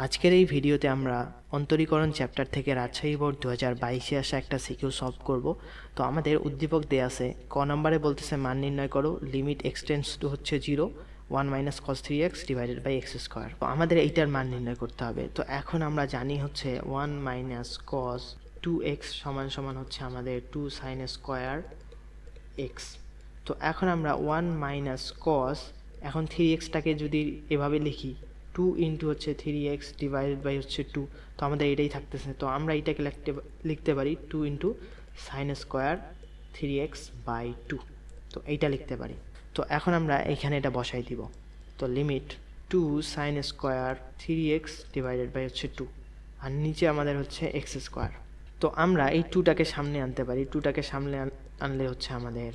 আজকের এই ভিডিওতে আমরা অন্তরীকরণ চ্যাপ্টার থেকে রাজশাহী বোর্ড 2022-এ আসা একটা সিকিউ সলভ করব। তো আমাদের উদ্দীপক দেয়া আছে, ক নম্বরে বলতেছে মান নির্ণয় করো, লিমিট এক্সটেন্ডস টু হচ্ছে 0, 1 minus cos 3x divided by x square. তো আমাদের এইটার মান নির্ণয় করতে হবে। তো এখন আমরা জানি হচ্ছে 1 মাইনাস কস 2x সমান সমান হচ্ছে আমাদের 2 সাইন স্কোয়ার এক্স। তো এখন আমরা 1 মাইনাস কস, এখন 3xটাকে যদি এভাবে লিখি 2 ইন্টু হচ্ছে 3x ডিভাইডেড বাই হচ্ছে 2, তো আমাদের এটাই থাকতেছে। তো আমরা এটাকে লিখতে পারি 2 into sign square 3x by 2, তো এইটা লিখতে পারি। তো এখন আমরা এখানে এটা বসাই দিব। তো limit 2 sine square 3x divided by হচ্ছে 2, আর নিচে আমাদের হচ্ছে এক্স স্কোয়ার। তো আমরা এই 2টাকে সামনে আনতে পারি। 2টাকে সামনে আনলে হচ্ছে আমাদের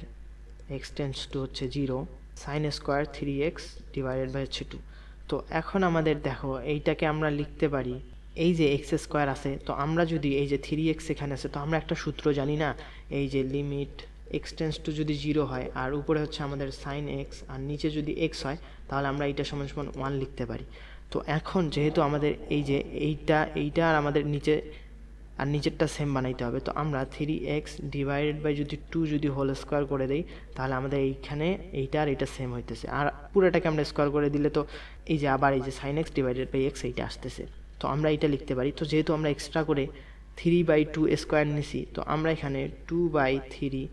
x টেন্স টু হচ্ছে 0, sign square 3x divided by হচ্ছে 2। তো এখন আমাদের দেখো এইটাকে আমরা লিখতে পারি, এই যে এক্স স্কোয়ার আছে, তো আমরা যদি এই যে 3x এখানে আছে, তো আমরা একটা সূত্র জানি না, এই যে লিমিট x টেন্স টু যদি 0 হয় আর উপরে হচ্ছে আমাদের সাইন এক্স আর নিচে যদি x হয়, তাহলে আমরা এইটা সমান সমান 1 লিখতে পারি। তো এখন যেহেতু আমাদের এই যে এইটা আর আমাদের নিচে আর নিচেরটা সেম বানাইতে হবে, তো আমরা 3x ডিভাইডেড বাই যদি 2 যদি হোল স্কোয়ার করে দেই, তাহলে আমাদের এইখানে এইটা আর এটা সেম হইতেছে। আর পুরোটাকে আমরা স্কোয়ার করে দিলে তো এই যে আবার এই যে sine x divided by x এইটা আসতেছে। তো আমরা এটা লিখতে পারি। তো যেহেতু আমরা এক্সট্রা করে 3/2 স্কোয়ার নিছি, তো আমরা এখানে 2/3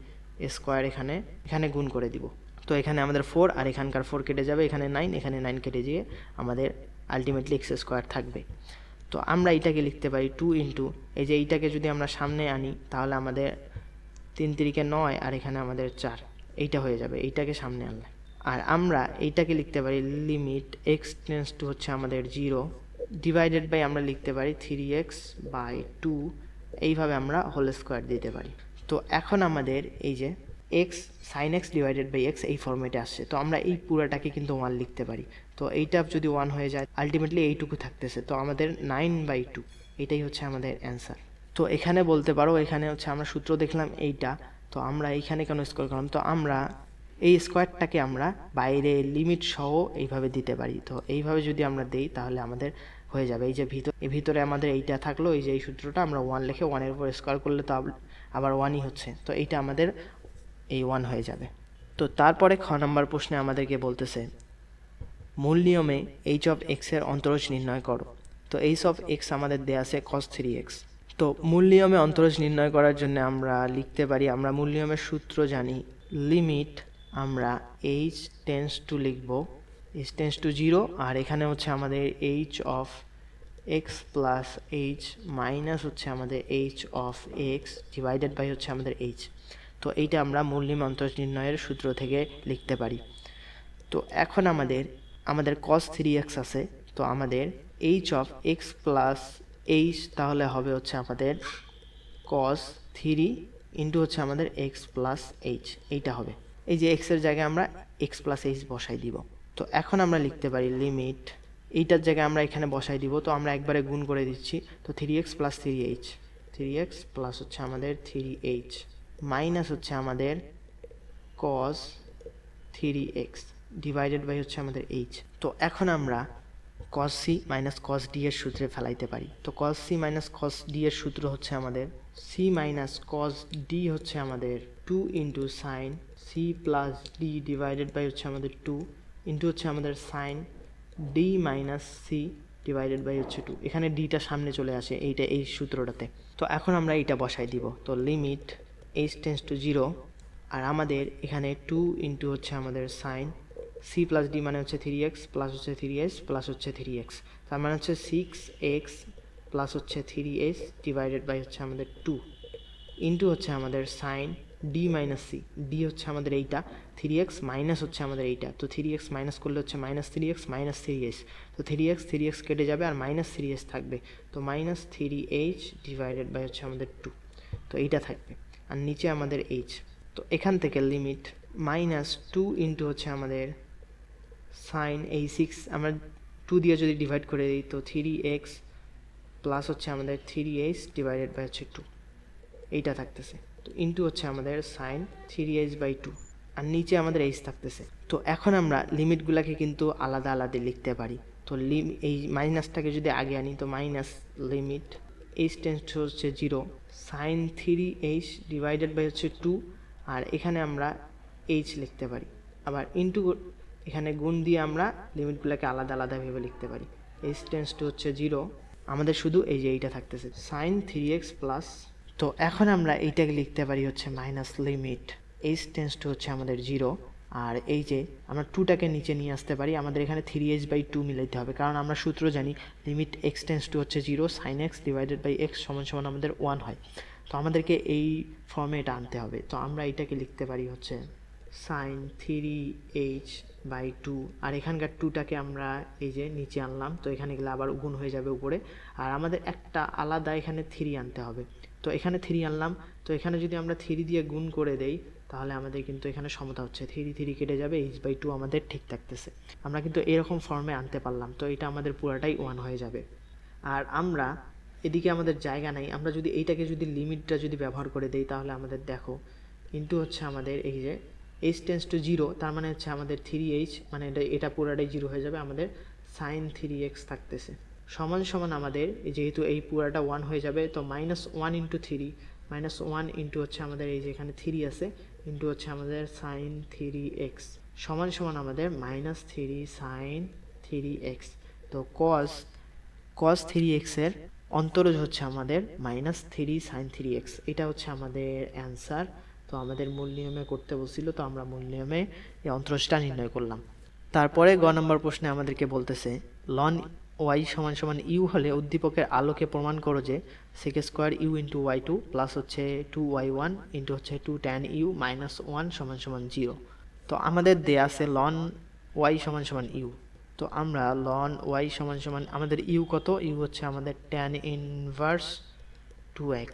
স্কোয়ার এখানে গুণ করে দিব। তো এখানে আমাদের 4 আর এখানকার 4 কেটে যাবে, এখানে 9, এখানে 9 কেটে গিয়ে আমাদের আলটিমেটলি এক্স স্কোয়ার থাকবে। তো আমরা এইটাকে লিখতে পারি 2 ইন্টু, এই যে এইটাকে যদি আমরা সামনে আনি তাহলে আমাদের 3 3-কে 9 আর এখানে আমাদের 4, এইটা হয়ে যাবে এইটাকে সামনে আনলে। আর আমরা এইটাকে লিখতে পারি লিমিট এক্স টেন্স টু হচ্ছে আমাদের 0 ডিভাইডেড বাই আমরা লিখতে পারি 3x বাই 2, এইভাবে আমরা হোল স্কোয়ার দিতে পারি। তো এখন আমাদের এই যে x sine x divided by x এই ফর্মেটে আসছে, তো আমরা এই পুরাটাকে কিন্তু 1 লিখতে পারি। তো এইটা যদি 1 হয়ে যায় আলটিমেটলি এইটুকু থাকতেছে, তো আমাদের 9/2, এটাই হচ্ছে আমাদের অ্যান্সার। তো এখানে বলতে পারো, এখানে হচ্ছে আমরা সূত্র দেখলাম এইটা, তো আমরা এইখানে কেন স্কোয়ার করলাম, তো আমরা এই স্কোয়ারটাকে আমরা বাইরে লিমিট সহ এইভাবে দিতে পারি। তো এইভাবে যদি আমরা দেই তাহলে আমাদের হয়ে যাবে। এই যে ভিতরে আমাদের এইটা থাকলো, এই যে এই সূত্রটা আমরা 1 লিখে 1-এর উপর স্কোয়ার করলে তো আবার 1ই হচ্ছে, তো এইটা আমাদের এই 1 হয়ে যাবে। তো তারপরে খ নম্বর প্রশ্নে আমাদেরকে বলতেছে মূল নিয়মে এইচ অফ এক্সের অন্তরজ নির্ণয় করো। তো এইচ অফ এক্স আমাদের দেয়া আছে cos 3x। তো মূল নিয়মে অন্তরজ নির্ণয় করার জন্য আমরা লিখতে পারি, আমরা মূল নিয়মের সূত্র জানি, লিমিট আমরা এইচ টেন্স টু লিখব, এইচ টেন্স টু 0, আর এখানে হচ্ছে আমাদের h of x plus h minus হচ্ছে আমাদের h of x divided by হচ্ছে আমাদের এইচ। তো এইটা আমরা মূল নিয়ম অন্তরজ নির্ণয়ের সূত্র থেকে লিখতে পারি। তো এখন আমাদের cos 3x আছে, তো আমাদের h of x plus h তাহলে হবে হচ্ছে আমাদের cos 3 ইন্টু হচ্ছে আমাদের x প্লাস h, এইটা হবে। এই যে x এর জায়গায় আমরা x প্লাস h বসাই দিব। তো এখন আমরা লিখতে পারি লিমিট, এইটার জায়গায় আমরা এখানে বসাই দিব, তো আমরা একবারে গুণ করে দিচ্ছি। তো 3x প্লাস 3x প্লাস হচ্ছে আমাদের 3h মাইনাস হচ্ছে আমাদের cos 3x ডিভাইডেড বাই হচ্ছে আমাদের h। তো এখন আমরা cos c minus cos d এর সূত্রে ফেলাইতে পারি। তো cos c minus cos d এর সূত্র হচ্ছে আমাদের c মাইনাস cos d হচ্ছে আমাদের 2 into sine c plus d divided by হচ্ছে আমাদের 2 ইন্টু হচ্ছে আমাদের sine d minus c divided by হচ্ছে 2। এখানে ডিটা সামনে চলে আসে এইটা এই সূত্রটাতে। তো এখন আমরা এইটা বসাই দিব। তো লিমিট h টেন্স টু 0, আর আমাদের এখানে 2 ইন্টু হচ্ছে আমাদের সাইন c প্লাস d মানে হচ্ছে 3x প্লাস হচ্ছে 3h প্লাস হচ্ছে 3x, তার মানে হচ্ছে 6x প্লাস হচ্ছে 3h ডিভাইডেড বাই হচ্ছে আমাদের 2 ইন্টু হচ্ছে আমাদের sine d minus c, d হচ্ছে আমাদের এইটা, 3x মাইনাস হচ্ছে আমাদের এইটা, তো 3x মাইনাস করলে হচ্ছে মাইনাস 3x মাইনাস 3h, তো 3x কেটে যাবে আর মাইনাস 3h থাকবে, তো মাইনাস 3h ডিভাইডেড বাই হচ্ছে আমাদের 2, তো এইটা থাকবে আর নিচে আমাদের h। তো এখান থেকে লিমিট মাইনাস 2 ইন্টু হচ্ছে আমাদের সাইন এই 6 আমরা 2 দিয়ে যদি ডিভাইড করে দিই, তো 3x প্লাস হচ্ছে আমাদের 3h ডিভাইডেড বাই হচ্ছে 2, এইটা থাকতেছে। তো ইন্টু হচ্ছে আমাদের সাইন 3h বাই 2, আর নিচে আমাদের h থাকতেছে। তো এখন আমরা লিমিটগুলোকে কিন্তু আলাদা আলাদা লিখতে পারি। তো এই মাইনাসটাকে যদি আগে আনি তো minus limit H tends to হচ্ছে 0 সাইন 3h ডিভাইডেড বাই হচ্ছে 2, আর এখানে আমরা এইচ লিখতে পারি, আবার ইন্টু এখানে গুণ দিয়ে আমরা লিমিটগুলোকে আলাদা আলাদা ভেবে লিখতে পারি। এইচ টেন্স টু হচ্ছে 0, আমাদের শুধু এই যে এইটা থাকতেছে সাইন 3x প্লাস, তো এখন আমরা এইটাকে লিখতে পারি হচ্ছে minus limit H tends to হচ্ছে আমাদের 0, আর এই যে আমরা 2টাকে নিচে নিয়ে আসতে পারি, আমাদের এখানে 3h/2 মিলাইতে হবে, কারণ আমরা সূত্র জানি লিমিট এক্স টেন্স টু হচ্ছে 0 sine x divided by x সমান সমান আমাদের 1 হয়। তো আমাদেরকে এই ফর্মে এটা আনতে হবে। তো আমরা এটাকে লিখতে পারি হচ্ছে সাইন 3h/2, আর এখানকার 2টাকে আমরা এই যে নিচে আনলাম, তো এখানে গেলে আবার গুণ হয়ে যাবে উপরে, আর আমাদের একটা আলাদা এখানে 3 আনতে হবে। তো এখানে 3 আনলাম, তো এখানে যদি আমরা 3 দিয়ে গুণ করে দেই তাহলে আমাদের কিন্তু এখানে সমতা হচ্ছে 3 কেটে যাবে, h/2 আমাদের ঠিক থাকতেছে। আমরা কিন্তু এরকম ফর্মে আনতে পারলাম, তো এটা আমাদের পুরাটাই 1 হয়ে যাবে। আর আমরা এদিকে আমাদের জায়গা নাই, আমরা যদি এইটাকে যদি লিমিটটা যদি ব্যবহার করে দেই তাহলে আমাদের দেখো ইন্টু হচ্ছে আমাদের এই যে h টেন্স টু 0, তার মানে হচ্ছে আমাদের 3h, মানে এটা পুরাটাই 0 হয়ে যাবে, আমাদের সাইন 3x থাকতেছে সমান সমান আমাদের যেহেতু এই পুরাটা 1 হয়ে যাবে, তো -1 × 3 -1 ইন্টু হচ্ছে আমাদের এই যে এখানে 3 আছে ইন্টু হচ্ছে আমাদের সাইন 3x সমান সমান আমাদের -3 সাইন 3x। তো cos 3x এর অন্তরজ হচ্ছে আমাদের -3 সাইন 3x, এটা হচ্ছে আমাদের অ্যান্সার। তো আমাদের মূল নিয়মে করতে বলছিল, তো আমরা মূল নিয়মে এই অন্তরজটা নির্ণয় করলাম। তারপরে গ নম্বর প্রশ্নে আমাদেরকে বলতেছে লন y সমান সমান ইউ হলে উদ্দীপকের আলোকে প্রমাণ করো যে sec² u × y2 প্লাস হচ্ছে 2y1 ইন্টু হচ্ছে 2 tan u মাইনাস 1 সমান সমান 0। তো আমাদের দেয়া আছে লন y সমান সমান ইউ, তো আমরা লন y সমান সমান আমাদের ইউ কত, ইউ হচ্ছে আমাদের tan ইনভার্স 2x।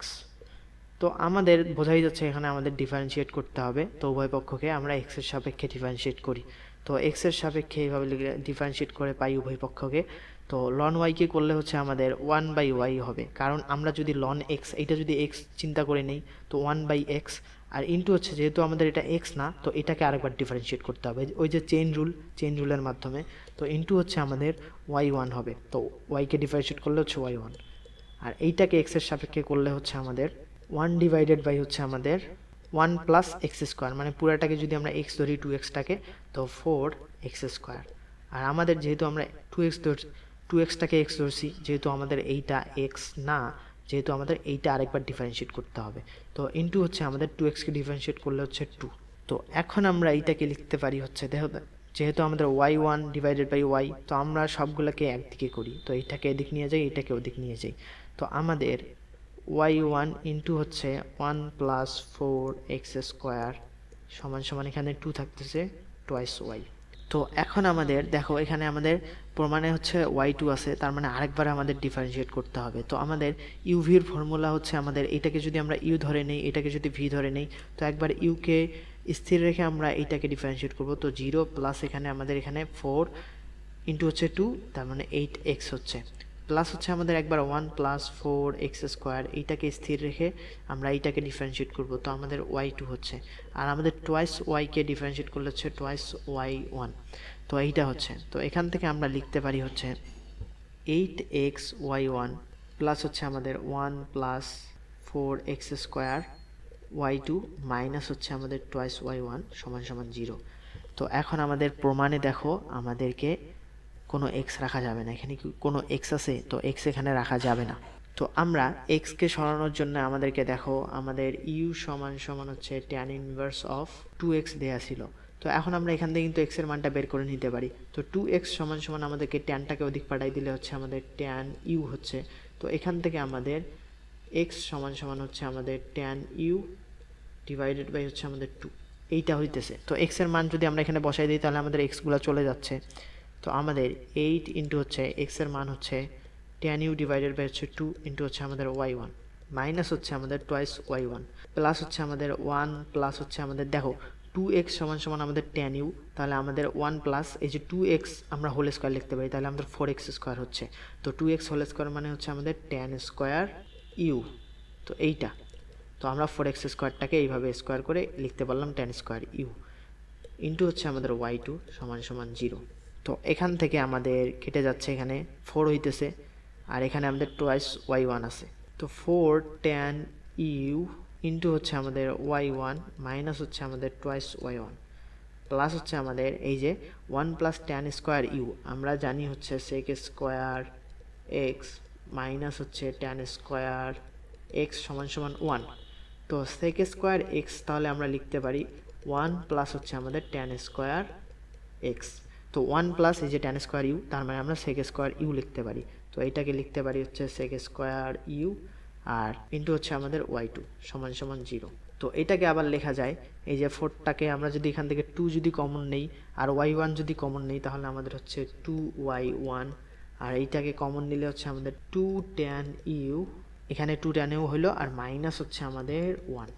তো আমাদের বোঝাই যাচ্ছে এখানে আমাদের ডিফারেন্সিয়েট করতে হবে, তো উভয় পক্ষকে আমরা এক্স এর সাপেক্ষে ডিফারেন্সিয়েট করি। তো এক্স এর সাপেক্ষে এইভাবে ডিফারেন্সিয়েট করে পাই উভয় পক্ষকে। তো লন ওয়াইকে করলে হচ্ছে আমাদের 1/y হবে, কারণ আমরা যদি লন এক্স এইটা যদি এক্স চিন্তা করে নেই তো 1/x, আর ইন্টু হচ্ছে যেহেতু আমাদের এটা এক্স না, তো এটাকে আরেকবার ডিফারেন্সিয়েট করতে হবে ওই যে চেইন রুলের মাধ্যমে। তো ইন্টু হচ্ছে আমাদের y1 হবে, তো ওয়াইকে ডিফারেন্সিয়েট করলে হচ্ছে y1, আর এইটাকে এক্স এর সাপেক্ষে করলে হচ্ছে আমাদের 1 ডিভাইডেড বাই হচ্ছে আমাদের 1 প্লাস এক্স স্কোয়ার, মানে পুরাটাকে যদি আমরা এক্স ধরি 2xটাকে তো 4x²। আর আমাদের যেহেতু আমরা 2xটাকে এক্স ধরছি, যেহেতু আমাদের এইটা এক্স না, যেহেতু আমাদের এইটা আরেকবার ডিফারেন্সিয়েট করতে হবে, তো ইন্টু হচ্ছে আমাদের 2xকে ডিফারেন্সিয়েট করলে হচ্ছে 2। তো এখন আমরা এইটাকে লিখতে পারি হচ্ছে দেখো, যেহেতু আমাদের y1 ডিভাইডেড বাই y, তো আমরা সবগুলোকে একদিকে করি, তো এইটাকে এদিক নিয়ে যাই, এইটাকে ওদিক নিয়ে যাই। তো আমাদের y1 ইন্টু হচ্ছে 1 প্লাস 4x² সমান সমান এখানে 2 থাকতেছে টোয়াইস y। তো এখন আমাদের দেখো এখানে আমাদের প্রমাণে হচ্ছে y2 আছে, তার মানে আরেকবার আমাদের ডিফারেন্সিয়েট করতে হবে। তো আমাদের ইউভির ফর্মুলা হচ্ছে আমাদের এটাকে যদি আমরা ইউ ধরে নেই, এটাকে যদি ভি ধরে নেই, তো একবার ইউকে স্থির রেখে আমরা এইটাকে ডিফারেন্সিয়েট করব। তো 0 প্লাস এখানে আমাদের এখানে 4 ইন্টু হচ্ছে 2, তার মানে 8x হচ্ছে, প্লাস হচ্ছে আমাদের একবার 1 প্লাস 4x², এইটাকে স্থির রেখে আমরা এইটাকে ডিফারেন্সিয়েট করব, তো আমাদের y2 হচ্ছে, আর আমাদের টোয়াইস ওয়াইকে ডিফারেন্সিয়েট করলে হচ্ছে টোয়াইস y1, তো এইটা হচ্ছে। তো এখান থেকে আমরা লিখতে পারি হচ্ছে 8xy1 প্লাস হচ্ছে আমাদের 1 প্লাস 4x² y2 মাইনাস হচ্ছে আমাদের টোয়াইস y1 সমান সমান 0। তো এখন আমাদের প্রমাণে দেখো আমাদেরকে কোনো এক্স রাখা যাবে না, এখানে কি কোনো এক্স আছে, তো এক্স এখানে রাখা যাবে না। তো আমরা এক্সকে সরানোর জন্য আমাদেরকে দেখো আমাদের ইউ সমান সমান হচ্ছে tan ইনভার্স অফ 2x দেয়া ছিল, তো এখন আমরা এখান থেকে কিন্তু এক্স এর মানটা বের করে নিতে পারি। তো 2x সমান সমান আমাদেরকে ট্যানটাকে ওদিক পাঠাই দিলে হচ্ছে আমাদের tan ইউ হচ্ছে, তো এখান থেকে আমাদের এক্স সমান সমান হচ্ছে আমাদের tan ইউ ডিভাইডেড বাই হচ্ছে আমাদের 2, এইটা হইতেছে। তো এক্স এর মান যদি আমরা এখানে বসাই দিই তাহলে আমাদের এক্সগুলো চলে যাচ্ছে, তো আমাদের 8 ইন্টু হচ্ছে এক্স এর মান হচ্ছে tan ইউ ডিভাইডেড বাই হচ্ছে 2 ইন্টু হচ্ছে আমাদের y1 মাইনাস হচ্ছে আমাদের টোয়াইস y1 প্লাস হচ্ছে আমাদের 1 প্লাস হচ্ছে আমাদের দেখো 2x সমান সমান আমাদের tan ইউ, তাহলে আমাদের 1 প্লাস এই যে 2x আমরা হোল স্কোয়ার লিখতে পারি, তাহলে আমাদের 4x² হচ্ছে। তো 2x হোল স্কোয়ার মানে হচ্ছে আমাদের tan² ইউ, তো এইটা, তো আমরা 4x² এইভাবে স্কোয়ার করে লিখতে পারলাম tan² ইউ ইন্টু হচ্ছে আমাদের y2 সমান সমান 0। তো এখান থেকে আমাদের কেটে যাচ্ছে, এখানে 4 হইতেছে, আর এখানে আমাদের টোয়াইস y1 আছে। তো 4 tan ইউ ইন্টু হচ্ছে আমাদের y1 মাইনাস হচ্ছে আমাদের টোয়াইস y1 প্লাস হচ্ছে আমাদের এই যে 1 প্লাস ট্যান স্কোয়ার ইউ, আমরা জানি হচ্ছে সেক স্কোয়ার এক্স মাইনাস হচ্ছে ট্যান স্কোয়ার এক্স সমান সমান 1। তো সেক স্কোয়ার এক্স তাহলে আমরা লিখতে পারি 1 প্লাস হচ্ছে আমাদের ট্যান স্কোয়ার এক্স। তো 1 প্লাস এই যে ট্যান স্কোয়ার ইউ, তার মানে আমরা সেক স্কোয়ার ইউ লিখতে পারি। তো এইটাকে লিখতে পারি হচ্ছে সেক স্কোয়ার ইউ আর ইন্টু হচ্ছে আমাদের y2 সমান সমান 0। তো এটাকে আবার লেখা যায়, এই যে 4টাকে আমরা যদি এখান থেকে 2 যদি কমন নেই আর y1 যদি কমন নেই তাহলে আমাদের হচ্ছে 2y1, আর এইটাকে কমন নিলে হচ্ছে আমাদের 2 tan ইউ, এখানে 2 tan ইউ হলো, আর মাইনাস হচ্ছে আমাদের 1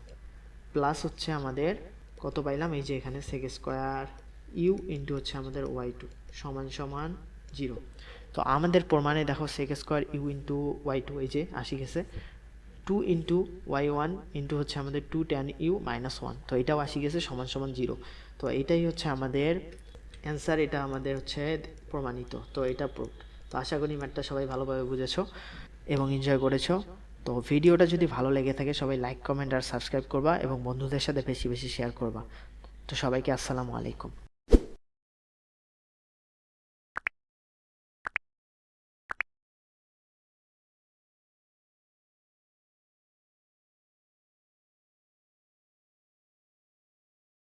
প্লাস হচ্ছে আমাদের কত পাইলাম, এই যে এখানে সেক স্কোয়ার ইউ ইন্টু হচ্ছে আমাদের y2 সমান সমান 0। তো আমাদের প্রমাণে দেখো সেক স্কোয়ার ইউ ইন্টু y2 এই যে আসি গেছে, 2 ইন্টু y1 ইন্টু হচ্ছে আমাদের 2 tan ইউ মাইনাস 1, তো এটাও আসি গেছে সমান সমান 0। তো এটাই হচ্ছে আমাদের অ্যান্সার, এটা আমাদের হচ্ছে প্রমাণিত। তো এটা প্রুফড। তো আশা করি ম্যাথটা সবাই ভালোভাবে বুঝেছো এবং এনজয় করেছো। তো ভিডিওটা যদি ভালো লেগে থাকে সবাই লাইক কমেন্ট আর সাবস্ক্রাইব করবা এবং বন্ধুদের সাথে বেশি বেশি শেয়ার করবা। তো সবাইকে আসসালামু আলাইকুম।